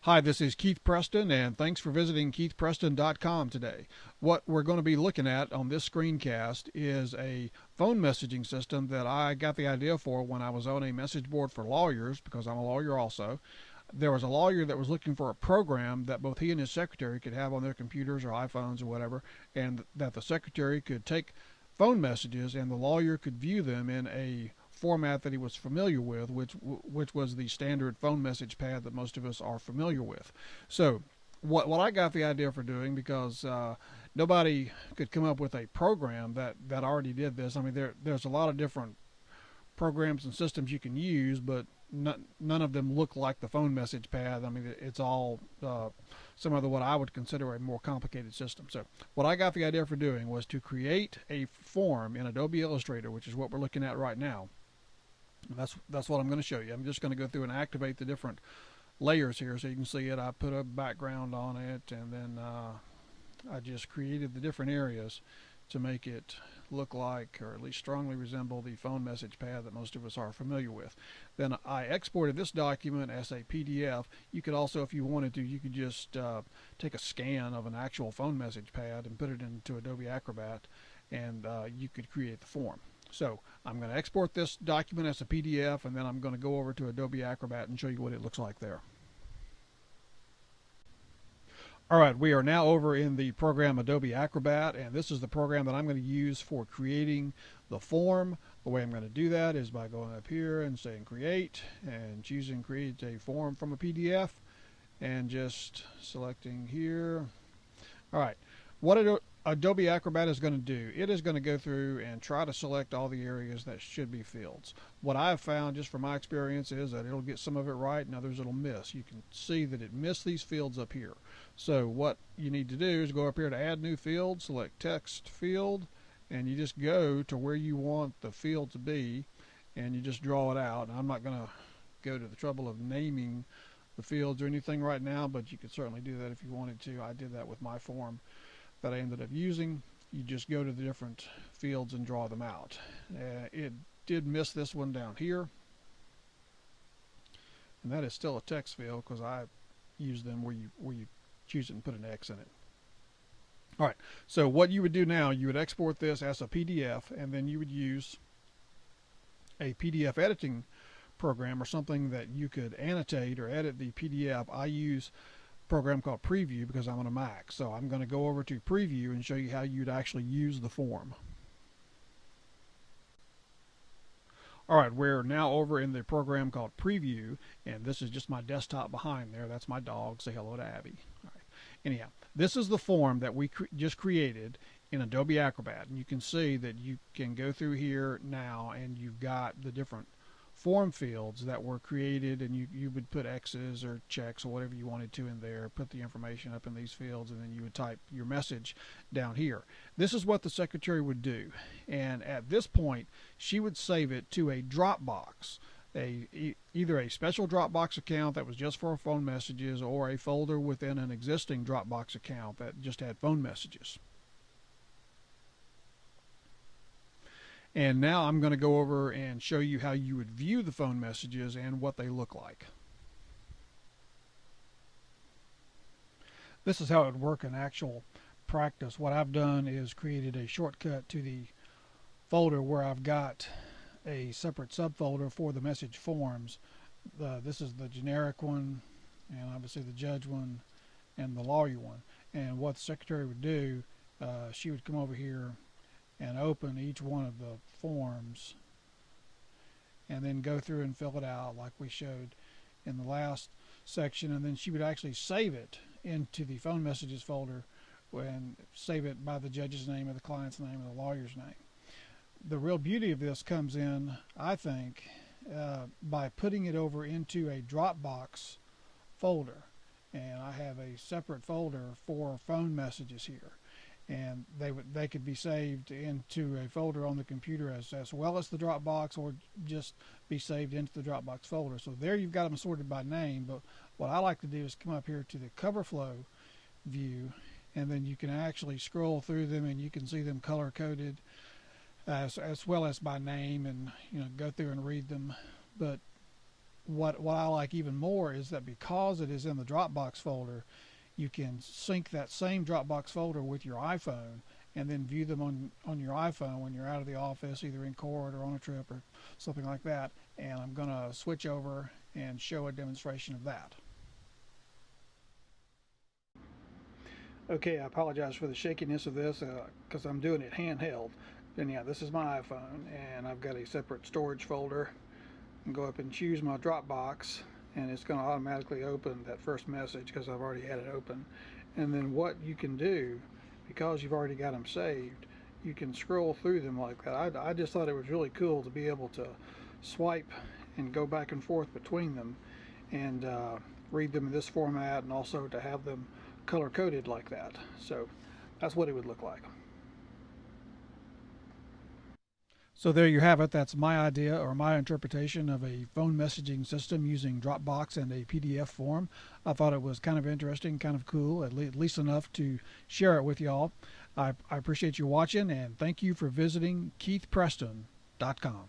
Hi, this is Keith Preston, and thanks for visiting keithpreston.com today. What we're going to be looking at on this screencast is a phone messaging system that I got the idea for when I was on a message board for lawyers, because I'm a lawyer also. There was a lawyer that was looking for a program that both he and his secretary could have on their computers or iPhones or whatever, and that the secretary could take phone messages and the lawyer could view them in a format that he was familiar with, which was the standard phone message pad that most of us are familiar with. So what I got the idea for doing, because nobody could come up with a program that already did this. I mean, there's a lot of different programs and systems you can use, but none of them look like the phone message pad. I mean, it's all some of what I would consider a more complicated system. So what I got the idea for doing was to create a form in Adobe Illustrator, which is what we're looking at right now. That's what I'm going to show you. I'm just going to go through and activate the different layers here so you can see it. I put a background on it, and then I just created the different areas to make it look like, or at least strongly resemble, the phone message pad that most of us are familiar with. Then I exported this document as a PDF. You could also, if you wanted to, you could just take a scan of an actual phone message pad and put it into Adobe Acrobat, and you could create the form. So I'm going to export this document as a PDF, and then I'm going to go over to Adobe Acrobat and show you what it looks like there. Alright, we are now over in the program Adobe Acrobat, and this is the program that I'm going to use for creating the form. The way I'm going to do that is by going up here and saying create, and choosing create a form from a PDF, and just selecting here. Alright, what Adobe Acrobat is going to do, it is going to go through and try to select all the areas that should be fields. What I've found, just from my experience, is that it'll get some of it right and others it'll miss. You can see that it missed these fields up here. So what you need to do is go up here to add new field, select text field, and you just go to where you want the field to be, and you just draw it out. And I'm not going to go to the trouble of naming the fields or anything right now, but you could certainly do that if you wanted to. I did that with my form that I ended up using. You just go to the different fields and draw them out. It did miss this one down here, and that is still a text field because I use them where you choose it and put an X in it. Alright, so what you would do now, you would export this as a PDF, and then you would use a PDF editing program or something that you could annotate or edit the PDF. I use program called Preview because I'm on a Mac. So I'm going to go over to Preview and show you how you'd actually use the form. Alright, we're now over in the program called Preview, and this is just my desktop behind there. That's my dog. Say hello to Abby. Alright. Anyhow, this is the form that we just created in Adobe Acrobat, and you can see that you can go through here now and you've got the different form fields that were created, and you would put X's or checks or whatever you wanted to in there, put the information up in these fields, and then you would type your message down here. This is what the secretary would do, and at this point she would save it to a Dropbox, either a special Dropbox account that was just for phone messages, or a folder within an existing Dropbox account that just had phone messages. And now I'm going to go over and show you how you would view the phone messages and what they look like. This is how it would work in actual practice. What I've done is created a shortcut to the folder where I've got a separate subfolder for the message forms. This is the generic one, and obviously the judge one, and the lawyer one. And what the secretary would do, she would come over here and open each one of the forms and then go through and fill it out like we showed in the last section, and then she would actually save it into the phone messages folder and save it by the judge's name or the client's name or the lawyer's name. The real beauty of this comes in, I think, by putting it over into a Dropbox folder, and I have a separate folder for phone messages here. And they could be saved into a folder on the computer as well as the Dropbox, or just be saved into the Dropbox folder. So there you've got them sorted by name, but what I like to do is come up here to the cover flow view, and then you can actually scroll through them and you can see them color coded as well as by name, and go through and read them. But what I like even more is that because it is in the Dropbox folder, you can sync that same Dropbox folder with your iPhone and then view them on your iPhone when you're out of the office, either in court or on a trip or something like that. And I'm going to switch over and show a demonstration of that. Okay, I apologize for the shakiness of this because I'm doing it handheld. And yeah, this is my iPhone, and I've got a separate storage folder. And go up and choose my Dropbox, and it's going to automatically open that first message because I've already had it open. And then what you can do, because you've already got them saved, you can scroll through them like that. I just thought it was really cool to be able to swipe and go back and forth between them and read them in this format, and also to have them color coded like that. So that's what it would look like. So there you have it. That's my idea or my interpretation of a phone messaging system using Dropbox and a PDF form. I thought it was kind of interesting, kind of cool, at least enough to share it with y'all. I appreciate you watching, and thank you for visiting KeithPreston.com.